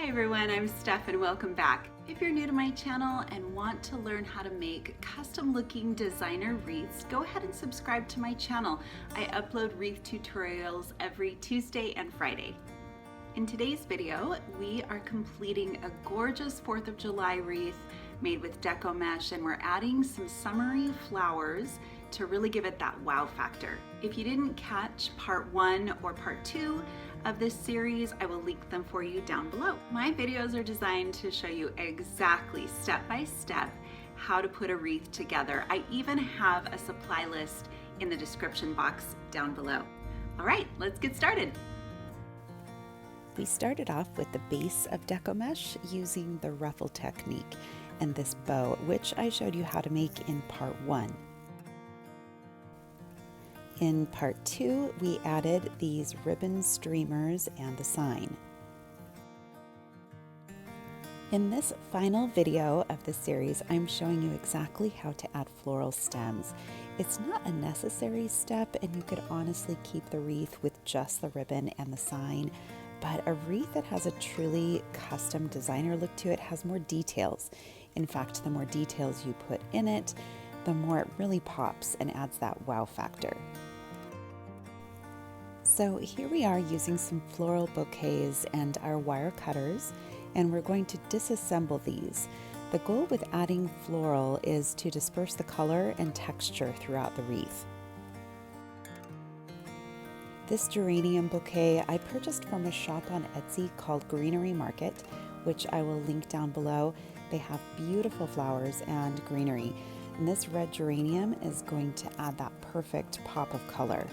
Hi everyone, I'm Steph and welcome back. If you're new to my channel and want to learn how to make custom looking designer wreaths, go ahead and subscribe to my channel. I upload wreath tutorials every Tuesday and Friday. In today's video, we are completing a gorgeous 4th of July wreath made with Deco mesh, and we're adding some summery flowers to really give it that wow factor. If you didn't catch part 1 or part 2 of this series, I will link them for you down below. My videos are designed to show you exactly step by step how to put a wreath together. I even have a supply list in the description box down below. All right, let's get started. We started off with the base of Deco mesh using the ruffle technique and this bow, which I showed you how to make in part 1. In part 2, we added these ribbon streamers and the sign. In this final video of the series, I'm showing you exactly how to add floral stems. It's not a necessary step, and you could honestly keep the wreath with just the ribbon and the sign, but a wreath that has a truly custom designer look to it has more details. In fact, the more details you put in it, the more it really pops and adds that wow factor. So here we are using some floral bouquets and our wire cutters, and we're going to disassemble these. The goal with adding floral is to disperse the color and texture throughout the wreath. This geranium bouquet I purchased from a shop on Etsy called Greenery Market, which I will link down below. They have beautiful flowers and greenery, and this red geranium is going to add that perfect pop of color.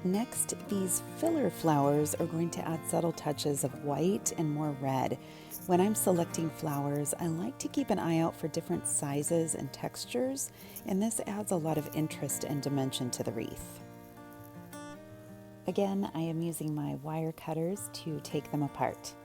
Next, these filler flowers are going to add subtle touches of white and more red. When I'm selecting flowers, I like to keep an eye out for different sizes and textures, and this adds a lot of interest and dimension to the wreath. Again, I am using my wire cutters to take them apart.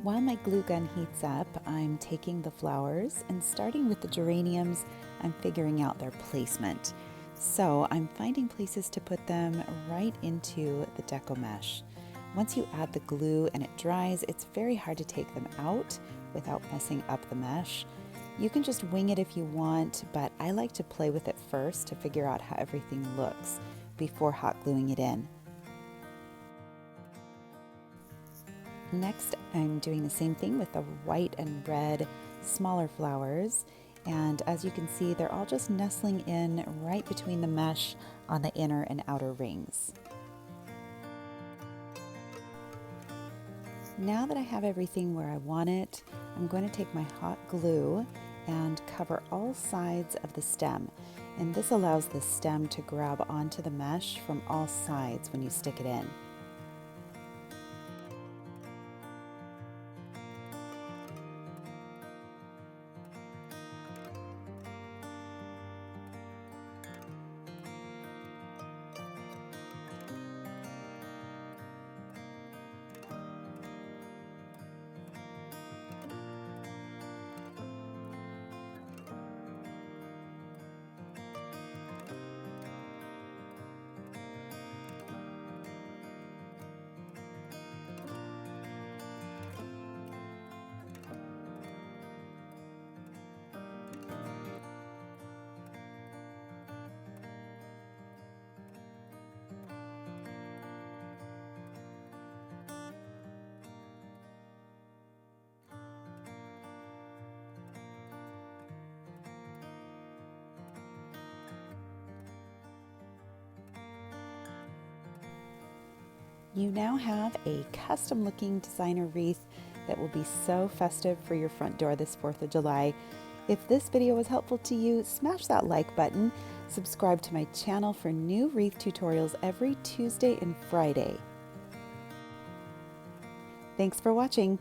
While my glue gun heats up, I'm taking the flowers and starting with the geraniums, I'm figuring out their placement. So I'm finding places to put them right into the Deco mesh. Once you add the glue and it dries, it's very hard to take them out without messing up the mesh. You can just wing it if you want, but I like to play with it first to figure out how everything looks before hot gluing it in. Next, I'm doing the same thing with the white and red smaller flowers, and as you can see, they're all just nestling in right between the mesh on the inner and outer rings. Now that I have everything where I want it, I'm going to take my hot glue and cover all sides of the stem, and this allows the stem to grab onto the mesh from all sides when you stick it in. You now have a custom looking designer wreath that will be so festive for your front door this 4th of July. If this video was helpful to you, smash that like button, subscribe to my channel for new wreath tutorials every Tuesday and Friday. Thanks for watching.